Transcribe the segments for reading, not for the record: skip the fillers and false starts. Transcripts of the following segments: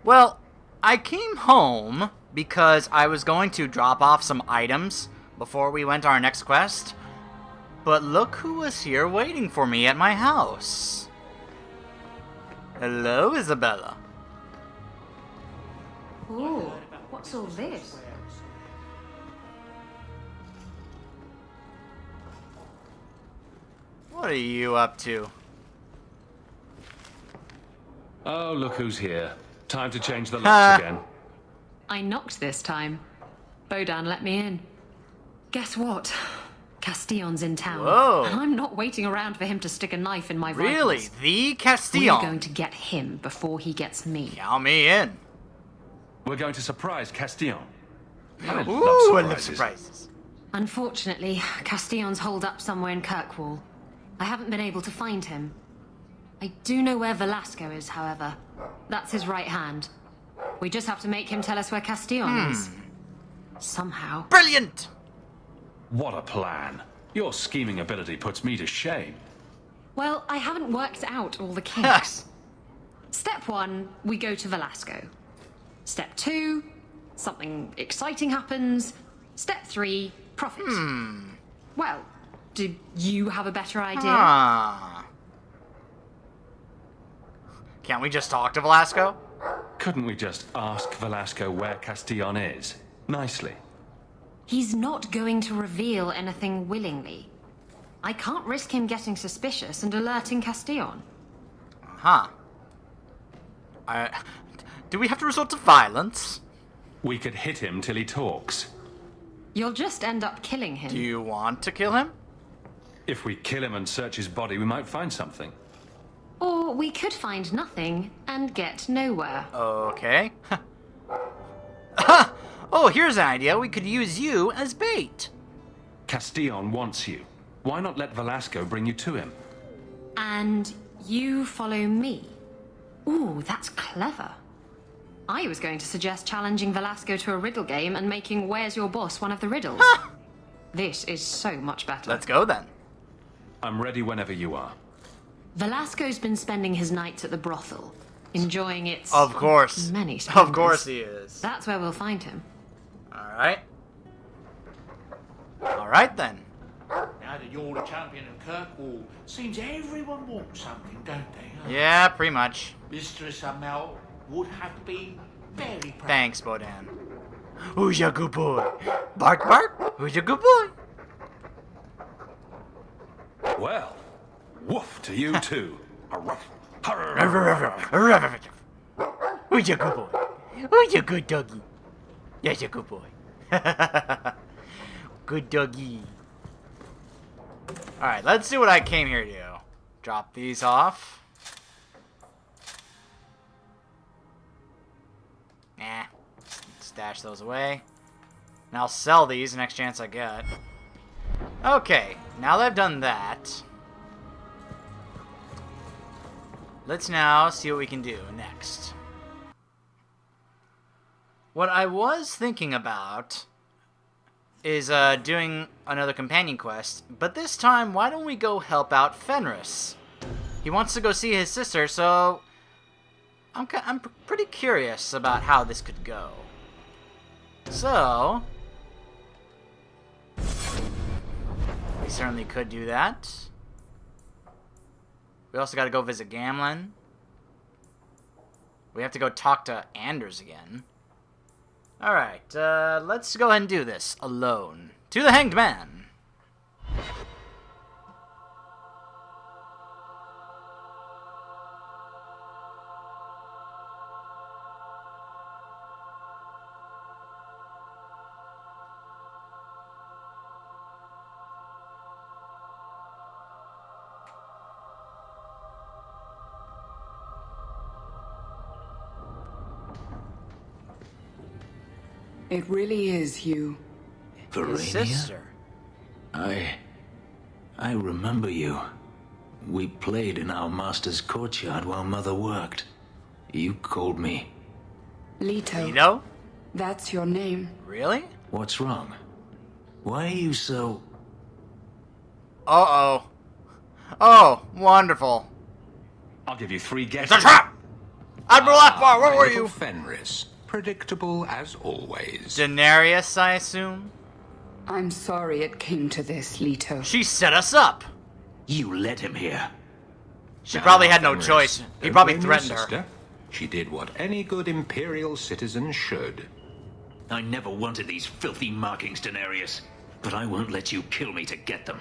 Well, I came home because I was going to drop off some items before we went on our next quest. But look who was here waiting for me at my house. Hello, Isabella. Oh, what's all this? What are you up to? Oh, look who's here. Time to change the locks again. I knocked this time. Bodan let me in. Guess what? Castillon's in town. Whoa. And I'm not waiting around for him to stick a knife in my Really? vitals. The We're Castillon? going to get him before he gets me. Count me in. We're going to surprise Castillon. I Ooh, love I love surprises. surprises. Unfortunately, Castillon's holed up somewhere in Kirkwall. I haven't been able to find him. I do know where Velasco is, however. That's his right hand. We just have to make him tell us where Castillon is. Somehow. Brilliant! What a plan. Your scheming ability puts me to shame. Well, I haven't worked out all the kinks. Step 1, we go to Velasco. Step 2, something exciting happens. Step 3, profit. Well, do you have a better idea? Ah. Can't we just talk to Velasco? Couldn't we just ask Velasco where Castillon is? Nicely. He's not going to reveal anything willingly. I can't risk him getting suspicious and alerting Castillon. Huh. Do we have to resort to violence? We could hit him till he talks. You'll just end up killing him. Do you want to kill him? If we kill him and search his body, we might find something. Or we could find nothing and get nowhere. Okay. Oh, here's an idea. We could use you as bait. Castillon wants you. Why not let Velasco bring you to him? And you follow me. Ooh, that's clever. I was going to suggest challenging Velasco to a riddle game and making Where's Your Boss one of the riddles. This is so much better. Let's go then. I'm ready whenever you are. Velasco's been spending his nights at the brothel, enjoying its Of course. many splendors. Of course he is. That's where we'll find him. Alright. Alright then. Now that you're the champion of Kirkwall, seems everyone wants something, don't they? Huh? Yeah, pretty much. Mistress Amel would have been very proud. Thanks, Bodan. Who's your good boy? Bark, bark. Who's your good boy? Well, woof to you too. A ruff. Who's your good boy? Who's your good doggy? Yes, your good boy. Good doggy. Alright, let's see what I came here to do. Drop these off. Nah. Stash those away. And I'll sell these the next chance I get. Okay, now that I've done that, let's now see what we can do next. What I was thinking about is doing another companion quest, but this time, why don't we go help out Fenris? He wants to go see his sister, so I'm pretty curious about how this could go. So, we certainly could do that. We also got to go visit Gamlin. We have to go talk to Anders again. Alright, let's go ahead and do this alone. To the Hanged Man! It really is Hugh. His Verania? sister. I remember you. We played in our master's courtyard while Mother worked. You called me. Leto. Vito? That's your name. Really? What's wrong? Why are you so... Uh-oh. Oh, wonderful. I'll give you 3 It's guesses. a trap! Admiral Akbar, where were Little you? Fenris. Predictable as always. Daenerys, I assume? I'm sorry it came to this, Leto. She set us up. You led him here. She probably had no Fenris, choice. He don't probably blame your threatened her. sister. She did what any good Imperial citizen should. I never wanted these filthy markings, Daenerys. But I won't let you kill me to get them.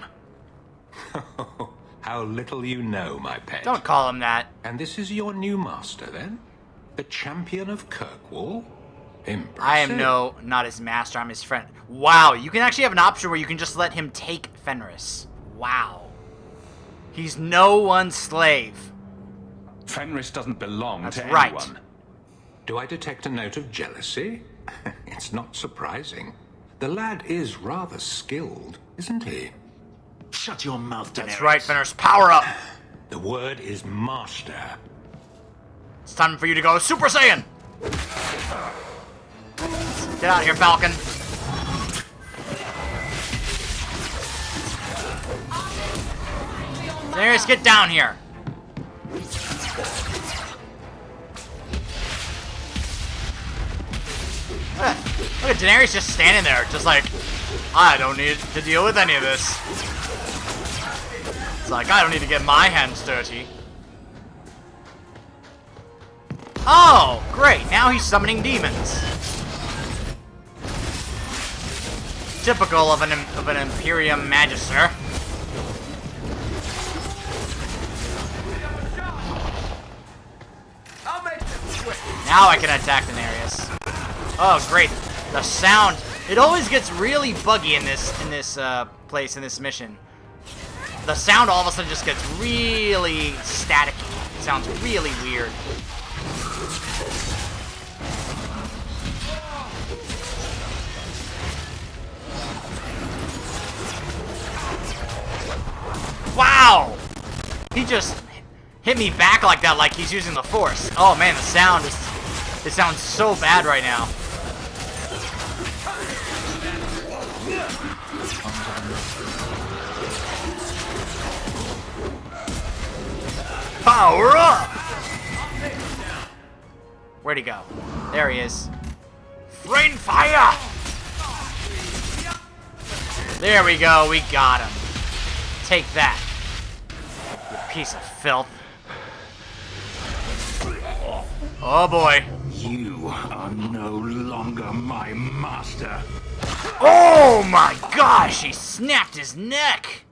How little you know, my pet. Don't call him that. And this is your new master, then? The champion of Kirkwall? Impressive. I am not his master, I'm his friend. Wow, you can actually have an option where you can just let him take Fenris. Wow. He's no one's slave. Fenris doesn't belong That's to right. anyone. Do I detect a note of jealousy? It's not surprising. The lad is rather skilled, isn't he? Shut your mouth, Daenerys. That's right, Fenris. Power up. The word is master. It's time for you to go Super Saiyan. Get out of here, Falcon. Daenerys, get down here. Look at Daenerys just standing there, just like, I don't need to deal with any of this. It's like, I don't need to get my hands dirty. Oh, great. Now he's summoning demons. Typical of an Imperium Magister. Now I can attack Daenerys. Oh, great. The sound. It always gets really buggy in this place, in this mission. The sound all of a sudden just gets really staticky. It sounds really weird. Wow! He just hit me back like that, like he's using the Force. Oh man, the sound is... It sounds so bad right now. Power up! Where'd he go? There he is. Rain fire! There we go, we got him. Take that, you piece of filth. Oh boy. You are no longer my master. Oh my gosh, he snapped his neck!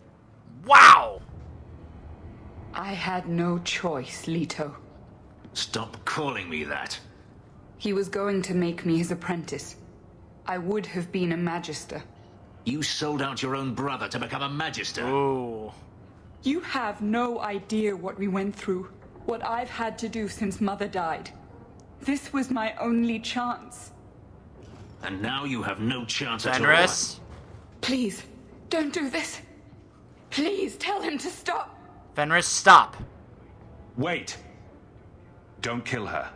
Wow! I had no choice, Leto. Stop calling me that. He was going to make me his apprentice. I would have been a magister. You sold out your own brother to become a magister. Ooh. You have no idea what we went through, what I've had to do since Mother died. This was my only chance. And now you have no chance at all. Fenris? Please, don't do this. Please tell him to stop. Fenris, stop. Wait. Don't kill her.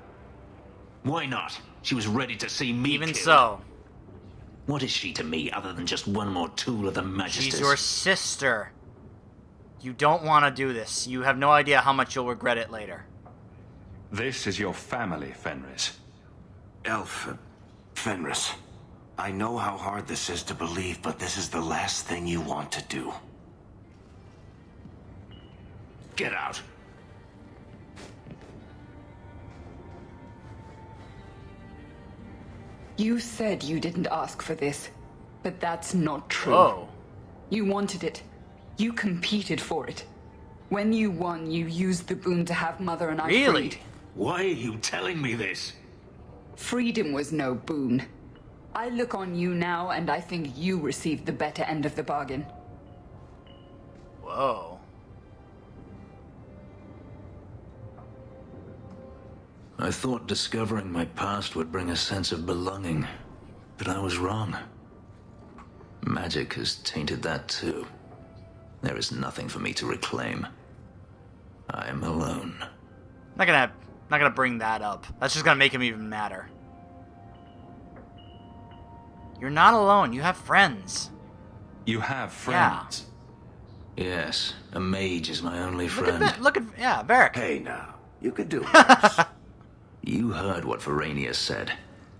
Why not? She was ready to see me Even killed. so, What is she to me other than just one more tool of the Magisters? she's your sister. You don't want to do this. You have no idea how much you'll regret it later. This is your family, Fenris. Fenris. I know how hard this is to believe, but this is the last thing you want to do. Get out. You said you didn't ask for this, but that's not true. Oh. You wanted it. You competed for it. When you won, you used the boon to have Mother and I Really? freed. Why are you telling me this? Freedom was no boon. I look on you now, and I think you received the better end of the bargain. Whoa. I thought discovering my past would bring a sense of belonging, but I was wrong. Magic has tainted that too. There is nothing for me to reclaim. I am alone. Not gonna bring that up. That's just gonna make him even madder. You're not alone. You have friends. You have friends. Yes, a mage is my only Look friend. at yeah, Varric. Hey now, you could do worse. heard what Verania said.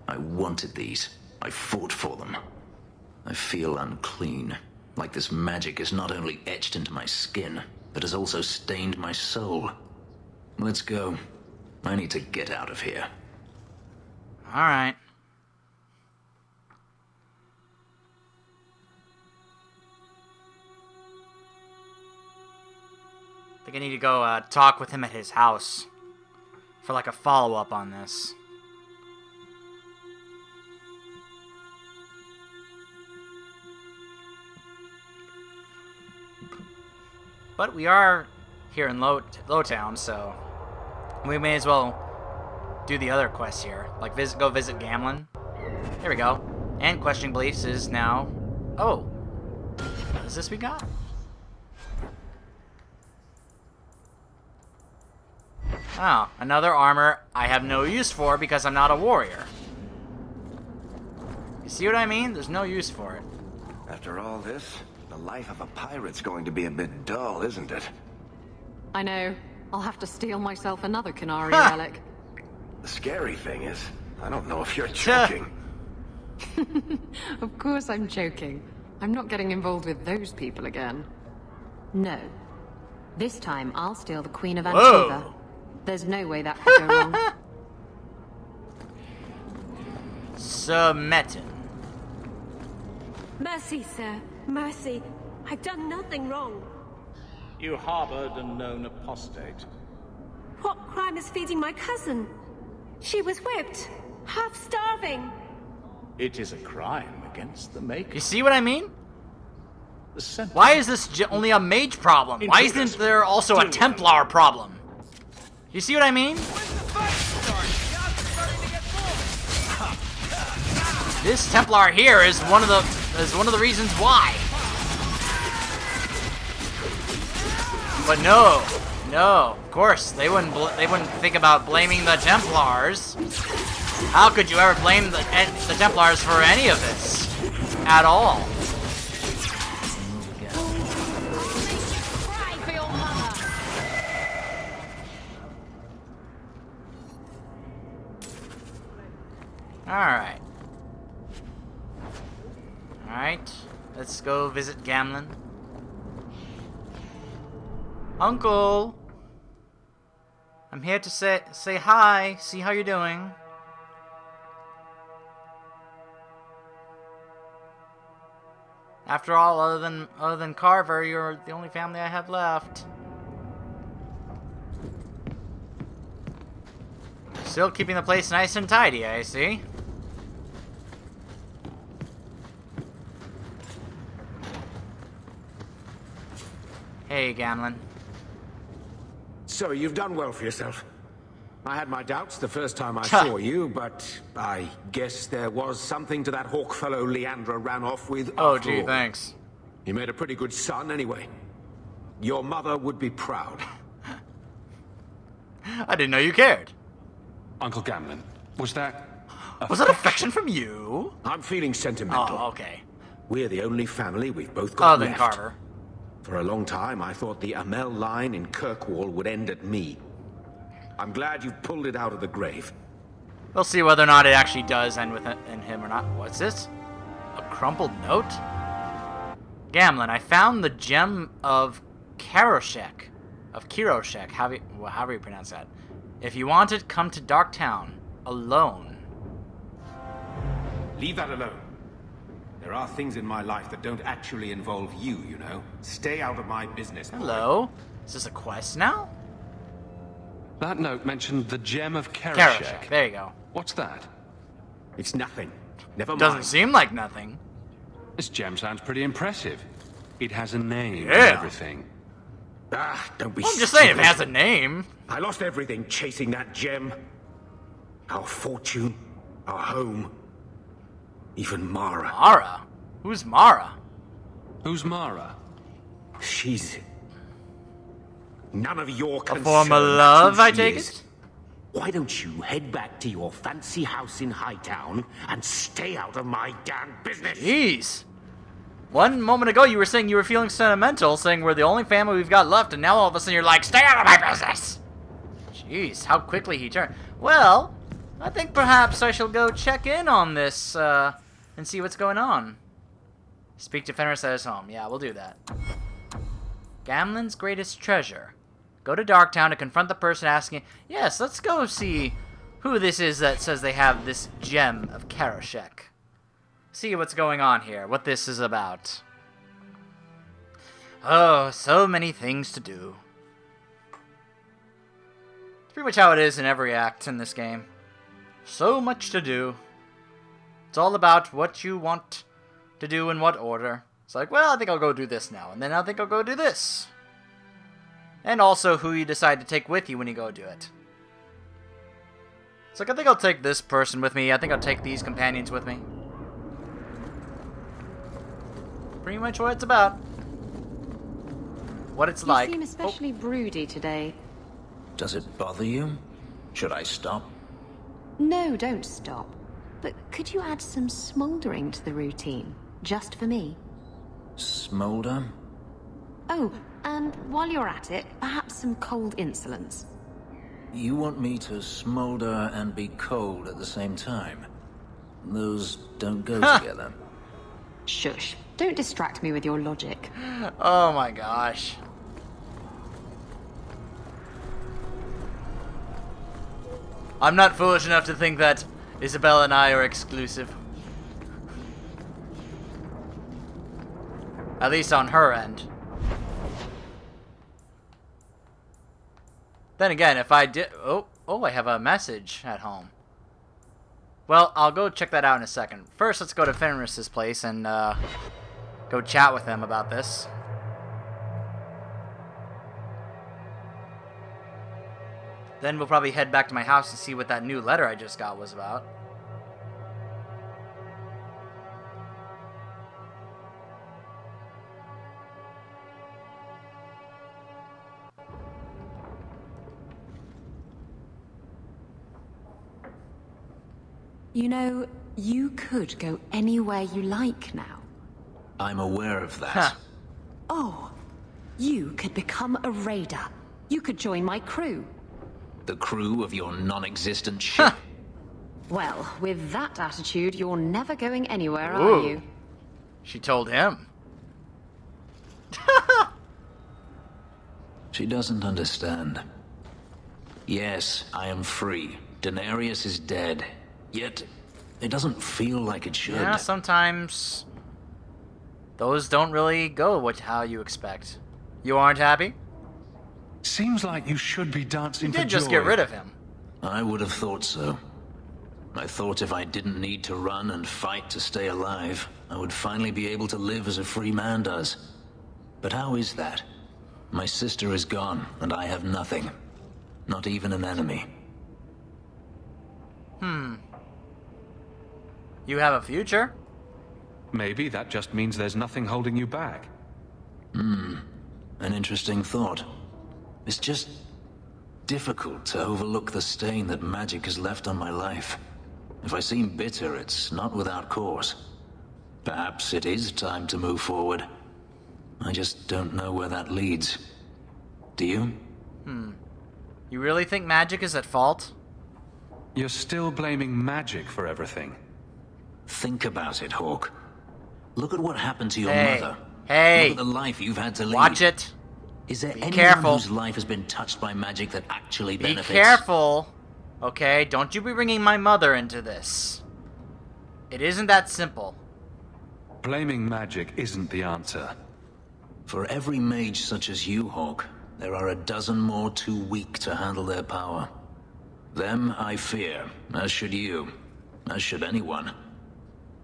I wanted these. I fought for them. I feel unclean. Like this magic is not only etched into my skin, but has also stained my soul. Let's go. I need to get out of here. Alright. I think I need to go talk with him at his house for like a follow-up on this. But we are here in Lowtown, so we may as well do the other quests here. Like go visit Gamlen. Here we go. And questioning beliefs is now... Oh. What is this we got? Oh, another armor I have no use for because I'm not a warrior. You see what I mean? There's no use for it. After all this, the life of a pirate's going to be a bit dull, isn't it? I know. I'll have to steal myself another Canary relic. The scary thing is, I don't know if you're joking. Of course I'm joking. I'm not getting involved with those people again. No. This time I'll steal the Queen of Antiva. Whoa. There's no way that could go wrong. Sir Metin. Mercy, sir. Mercy. I've done nothing wrong. You harbored a known apostate. What crime is feeding my cousin? She was whipped, half starving. It is a crime against the Maker. You see what I mean? The sentence- Why is this only a mage problem? Why isn't there also a Templar problem? You see what I mean? This Templar here is one of the reasons why. But no, of course they wouldn't think about blaming the Templars. How could you ever blame the Templars for any of this at all? Alright, let's go visit Gamlen. Uncle! I'm here to say hi, see how you're doing. After all, other than Carver, you're the only family I have left. Still keeping the place nice and tidy, I see. Hey, Gamlen. So you've done well for yourself. I had my doubts the first time I saw you, but I guess there was something to that hawk fellow Leandra ran off with. Oh, after gee, all. thanks. You made a pretty good son, anyway. Your mother would be proud. I didn't know you cared. Uncle Gamlen, was that... Was that affection from you? I'm feeling sentimental. Oh, okay. We're the only family we've both got Other than left. Carver. For a long time, I thought the Amel line in Kirkwall would end at me. I'm glad you've pulled it out of the grave. We'll see whether or not it actually does end with in him or not. What's this? A crumpled note? Gamlen, I found the gem of Kiroshek. However you pronounce that. If you want it, come to Darktown. Alone. Leave that alone. There are things in my life that don't actually involve you, you know. Stay out of my business, boy. Hello? Is this a quest now? That note mentioned the gem of Kiroshek. Kiroshek. There you go. What's that? It's nothing. Never mind. Doesn't seem like nothing. This gem sounds pretty impressive. It has a name and Yeah. everything. Ah, don't be Well, I'm just saying, if it stupid. has a name. I lost everything chasing that gem. Our fortune, our home, even Mara. Mara? Who's Mara? Who's Mara? She's none of your A concern. form of That's love, who I she take is. it? Why don't you head back to your fancy house in Hightown and stay out of my damn business? Jeez. One moment ago you were saying you were feeling sentimental, saying we're the only family we've got left, and now all of a sudden you're like, stay out of my business! Jeez, how quickly he turned. Well, I think perhaps I shall go check in on this, and see what's going on. Speak to Fenris at his home. Yeah, we'll do that. Gamlen's greatest treasure. Go to Darktown to confront the person asking... Yes, let's go see who this is that says they have this gem of Karashek. See what's going on here, what this is about. Oh, so many things to do. It's pretty much how it is in every act in this game. So much to do. It's all about what you want to do in what order. It's like, well, I think I'll go do this now, and then I think I'll go do this. And also who you decide to take with you when you go do it. It's like, I think I'll take this person with me. I think I'll take these companions with me. Pretty much what it's about. What it's like. You seem especially broody today. Does it bother you? Should I stop? No, don't stop. But could you add some smouldering to the routine? Just for me? Smolder? Oh, and while you're at it, perhaps some cold insolence. You want me to smolder and be cold at the same time? Those don't go together. Shush. Don't distract me with your logic. Oh my gosh. I'm not foolish enough to think that Isabella and I are exclusive. At least on her end. Then again, if I did... Oh, I have a message at home. Well, I'll go check that out in a second. First, let's go to Fenris's place and go chat with him about this. Then we'll probably head back to my house and see what that new letter I just got was about. You know, you could go anywhere you like now. I'm aware of that. Huh. Oh, you could become a raider. You could join my crew. The crew of your non-existent ship? Well, with that attitude, you're never going anywhere, Ooh. are you? She told him. She doesn't understand. Yes, I am free. Daenerys is dead. Yet, it doesn't feel like it should. Yeah, sometimes those don't really go how you expect. You aren't happy? Seems like you should be dancing You for did just joy. get rid of him. I would have thought so. I thought if I didn't need to run and fight to stay alive, I would finally be able to live as a free man does. But how is that? My sister is gone, and I have nothing. Not even an enemy. You have a future? Maybe that just means there's nothing holding you back. An interesting thought. It's just difficult to overlook the stain that magic has left on my life. If I seem bitter, it's not without cause. Perhaps it is time to move forward. I just don't know where that leads. Do you? You really think magic is at fault? You're still blaming magic for everything. Think about it, Hawk. Look at what happened to your Hey. mother. Hey. Look at the life you've had to lead. Watch it. Is there Be anyone careful. whose life has been touched by magic that actually Be benefits? careful. Okay, don't you be bringing my mother into this. It isn't that simple. Blaming magic isn't the answer. For every mage such as you, Hawk, there are a dozen more too weak to handle their power. Them I fear, as should you, as should anyone.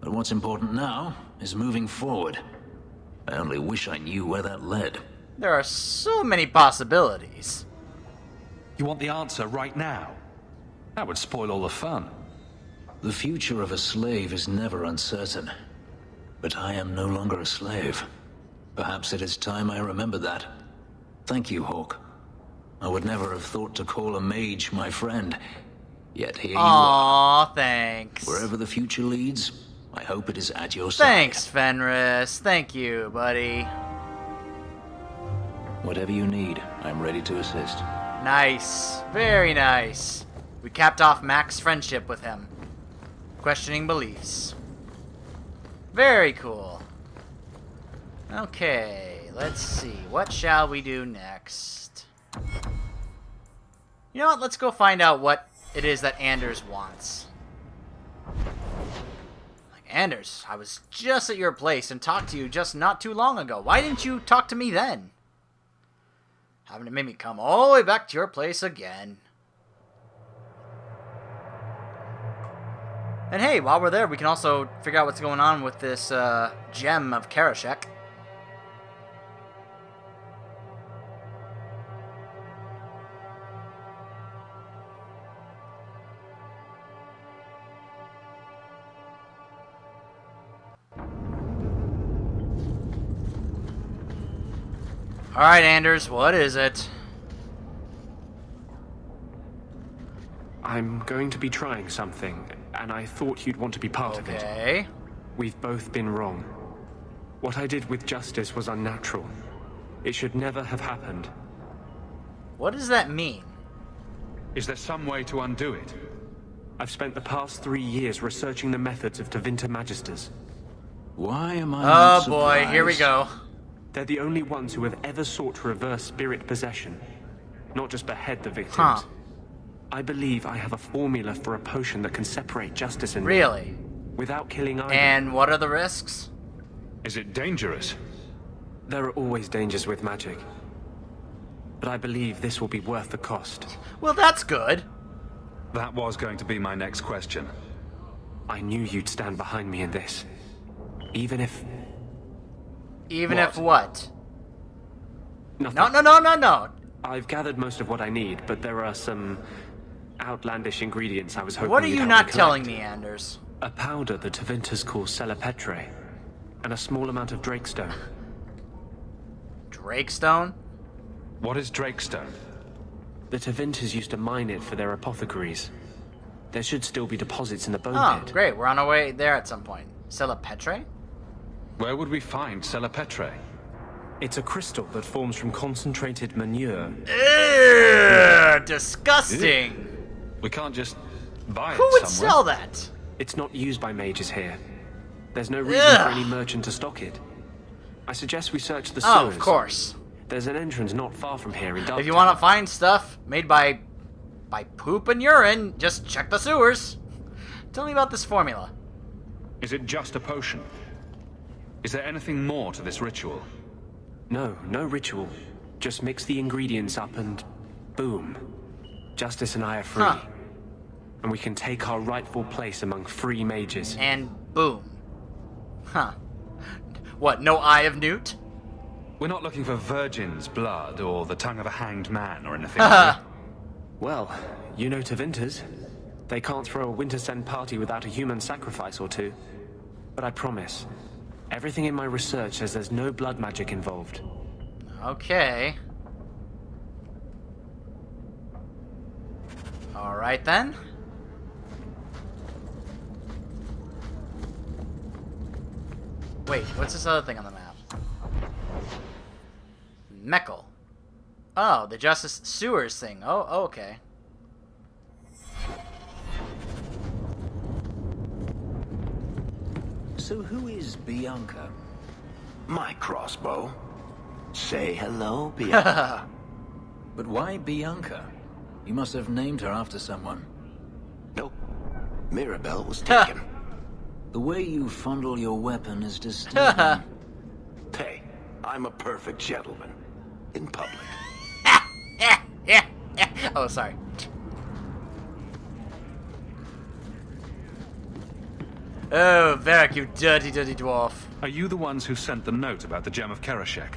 But what's important now is moving forward. I only wish I knew where that led. There are so many possibilities. You want the answer right now? That would spoil all the fun. The future of a slave is never uncertain. But I am no longer a slave. Perhaps it is time I remember that. Thank you, Hawk. I would never have thought to call a mage my friend. Yet here you are. Aw, thanks. Wherever the future leads, I hope it is at your side. Thanks, Fenris. Thank you, buddy. Whatever you need, I'm ready to assist. Nice. Very nice. We capped off Mac's friendship with him. Questioning beliefs. Very cool. Okay, let's see. What shall we do next? You know what? Let's go find out what it is that Anders wants. Like, Anders, I was just at your place and talked to you just not too long ago. Why didn't you talk to me then? Having to make me come all the way back to your place again. And hey, while we're there, we can also figure out what's going on with this gem of Karashek. Alright, Anders, what is it? I'm going to be trying something, and I thought you'd want to be part of it. Okay. We've both been wrong. What I did with Justice was unnatural. It should never have happened. What does that mean? Is there some way to undo it? I've spent the past 3 years researching the methods of Tevinter Magisters. Why am I not Oh boy, here we surprised? go. They're the only ones who have ever sought to reverse spirit possession, not just behead the victims. Huh. I believe I have a formula for a potion that can separate Justice and me Really? without killing either. And what are the risks? Is it dangerous? There are always dangers with magic, but I believe this will be worth the cost. Well, that's good. That was going to be my next question. I knew you'd stand behind me in this, even if Even What? if what? nothing. No. I've gathered most of what I need, but there are some outlandish ingredients I was hoping What are you'd you help not me telling collect. me, Anders? A powder the Tevinters call Celepetre, and a small amount of Drakestone. Drakestone? What is Drakestone? The Tevinters used to mine it for their apothecaries. There should still be deposits in the bone Oh, pit. great. We're on our way there at some point. Celepetre? Where would we find Celepetre? It's a crystal that forms from concentrated manure. Ew, disgusting. We can't just buy it Who would somewhere. sell that? It's not used by mages here. There's no reason Ugh. for any merchant to stock it. I suggest we search the Oh, sewers. of course. There's an entrance not far from here in Dark. If you want to find stuff made by poop and urine, just check the sewers. Tell me about this formula. Is it just a potion? Is there anything more to this ritual? No ritual. Just mix the ingredients up and boom. Justice and I are free. Huh. And we can take our rightful place among free mages. And boom. Huh. What, no Eye of Newt? We're not looking for virgin's blood or the tongue of a hanged man or anything. are Well, you know Tevinters. They can't throw a Wintersend party without a human sacrifice or two. But I promise, everything in my research says there's no blood magic involved. Okay. Alright then. Wait, what's this other thing on the map? Meckel. Oh, the Justice Sewers thing. Oh, okay. So who is Bianca? My crossbow. Say hello, Bianca. But why Bianca? You must have named her after someone. Nope. Mirabelle was taken. The way you fondle your weapon is disturbing. Hey, I'm a perfect gentleman. In public. Oh, sorry. Oh, Varric, you dirty, dirty dwarf. Are you the ones who sent the note about the gem of Karashek?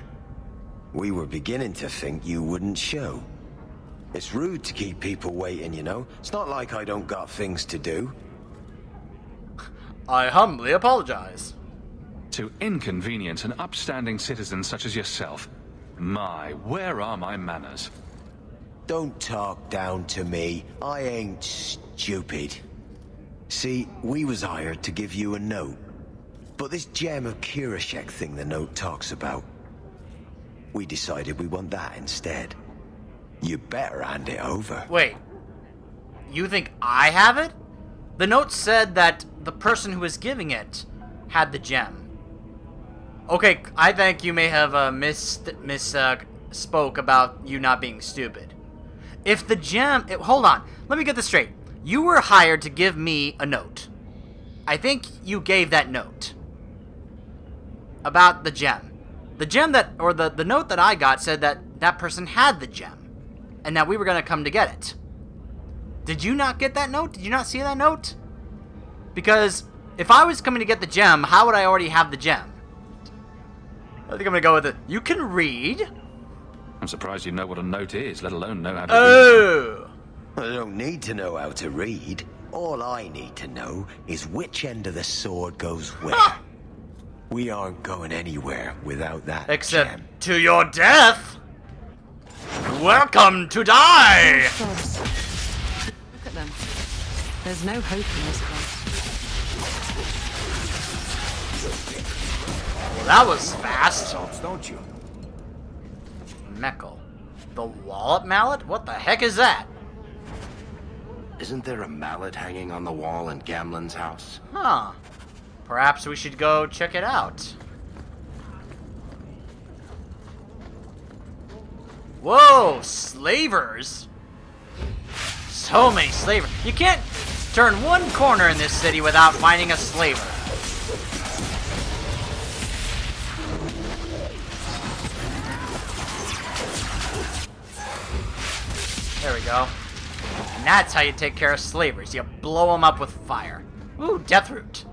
We were beginning to think you wouldn't show. It's rude to keep people waiting, you know? It's not like I don't got things to do. I humbly apologize. To inconvenience an upstanding citizen such as yourself? My, where are my manners? Don't talk down to me. I ain't stupid. See, we was hired to give you a note. But this gem of Kirashek thing the note talks about, we decided we want that instead. You better hand it over. Wait. You think I have it? The note said that the person who was giving it had the gem. Okay, I think you may have misspoke about you not being stupid. If the gem... hold on. Let me get this straight. You were hired to give me a note. I think you gave that note. About the gem. The gem that... or the note that I got said that that person had the gem. And that we were going to come to get it. Did you not get that note? Did you not see that note? Because if I was coming to get the gem, how would I already have the gem? I think I'm going to go with it. You can read. I'm surprised you know what a note is, let alone know how to read. I don't need to know how to read. All I need to know is which end of the sword goes where. We aren't going anywhere without that Except gem. To your death. Welcome to die. Look at them. There's no hope in this place. Well, that was fast. Don't you? Meckle. The wallop mallet? What the heck is that? Isn't there a mallet hanging on the wall in Gamlen's house? Huh. Perhaps we should go check it out. Whoa, slavers. So many slavers. You can't turn one corner in this city without finding a slaver. There we go. And that's how you take care of slavers. You blow them up with fire. Ooh, Deathroot.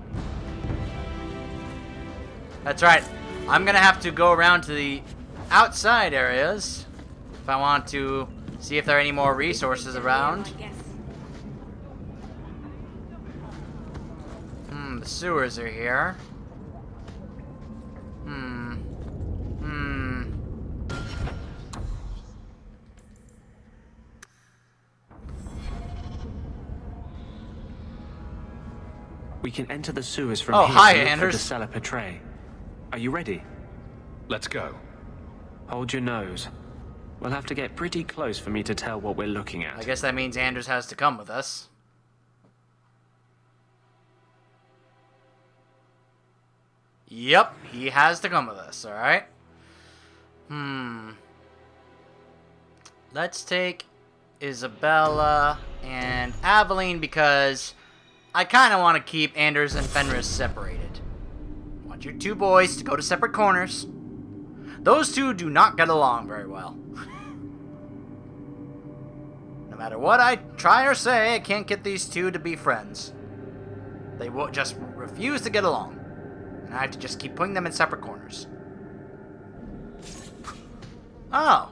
That's right. I'm gonna have to go around to the outside areas if I want to see if there are any more resources around. The sewers are here. We can enter the sewers from here. Hi, to look Anders. for the cellar Petray. Are you ready? Let's go. Hold your nose. We'll have to get pretty close for me to tell what we're looking at. I guess that means Anders has to come with us. Yep, he has to come with us, alright? Let's take Isabella and Aveline because I kind of want to keep Anders and Fenris separated. I want you two boys to go to separate corners. Those two do not get along very well. No matter what I try or say, I can't get these two to be friends. They will just refuse to get along. And I have to just keep putting them in separate corners. Oh.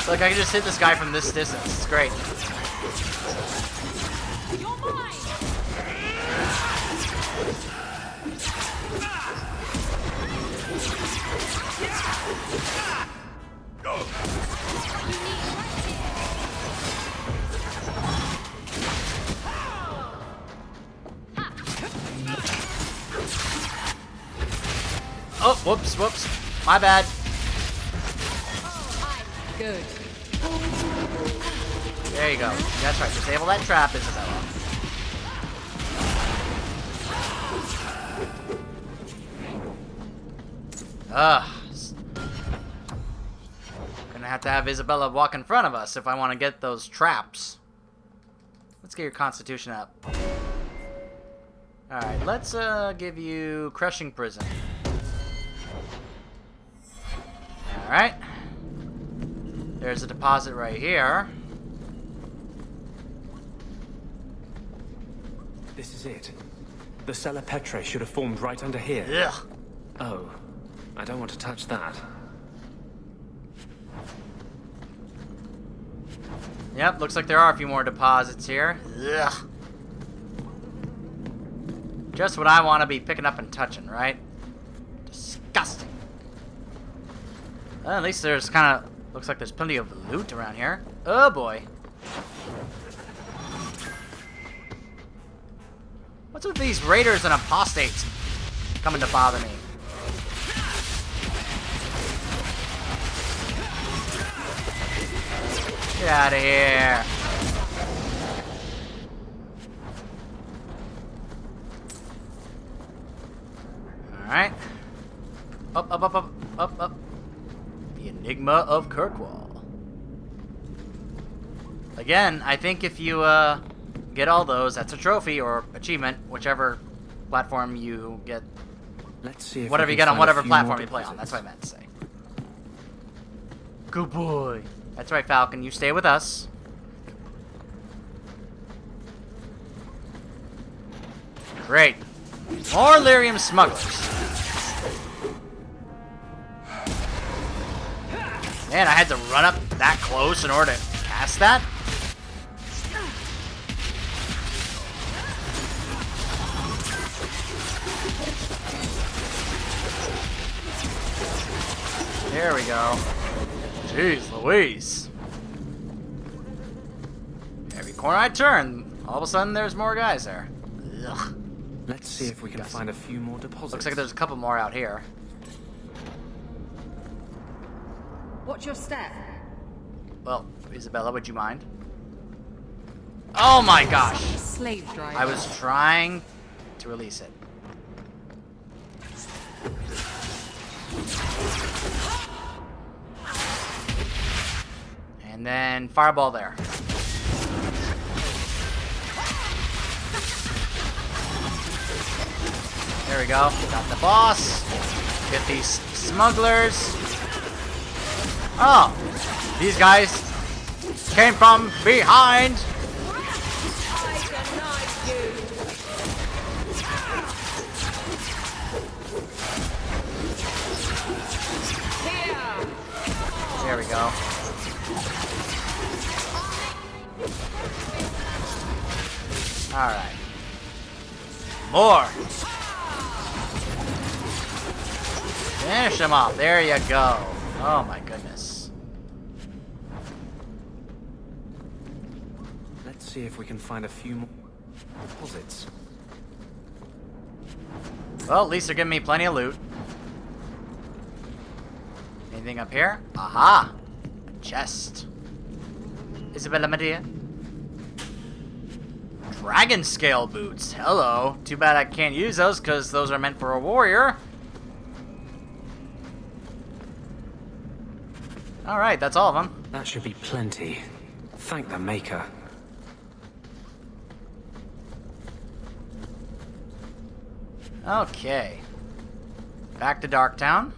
Look, I can just hit this guy from this distance. It's great. Oh, whoops. My bad. Good. There you go. That's right. Disable that trap, Isabella. Gonna have to have Isabella walk in front of us if I want to get those traps. Let's get your constitution up. Alright, let's give you Crushing Prison. Alright. There's a deposit right here. This is it. The cellar Petray should have formed right under here. Ugh. Oh, I don't want to touch that. Yep, looks like there are a few more deposits here. Ugh. Just what I want to be picking up and touching, right? Disgusting. Well, at least there's kind of... looks like there's plenty of loot around here. Oh, boy. What's with these raiders and apostates coming to bother me? Get out of here. Alright. Up, up, up, up, up, up. The Enigma of Kirkwall. Again, I think if you get all those, that's a trophy or achievement, whichever platform you get. Let's see if whatever we you can get on find a whatever few platform more you play on. deposits. That's what I meant to say. Good boy. That's right, Falcon. You stay with us. Great. More lyrium smugglers. Man, I had to run up that close in order to cast that? There we go. Jeez Louise. Every corner I turn, all of a sudden there's more guys there. Ugh. Let's see if we can find a few more deposits. Looks like there's a couple more out here. Watch your step. Well, Isabella, would you mind? Oh my gosh! Slave driver. I was trying to release it. And then fireball there. There we go. Got the boss. Get these smugglers. Oh, these guys came from behind. There we go. Alright. More. Finish him off. There you go. Oh my goodness. Let's see if we can find a few more deposits. Well, at least they're giving me plenty of loot. Anything up here? Aha! A chest. Isabella Medea. Dragon scale boots. Hello. Too bad I can't use those because those are meant for a warrior. Alright, that's all of them. That should be plenty. Thank the Maker. Okay. Back to Darktown.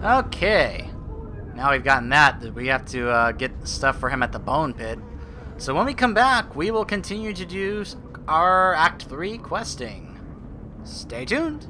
Okay. Now we've gotten that, we have to get stuff for him at the Bone Pit. So when we come back, we will continue to do our Act 3 questing. Stay tuned.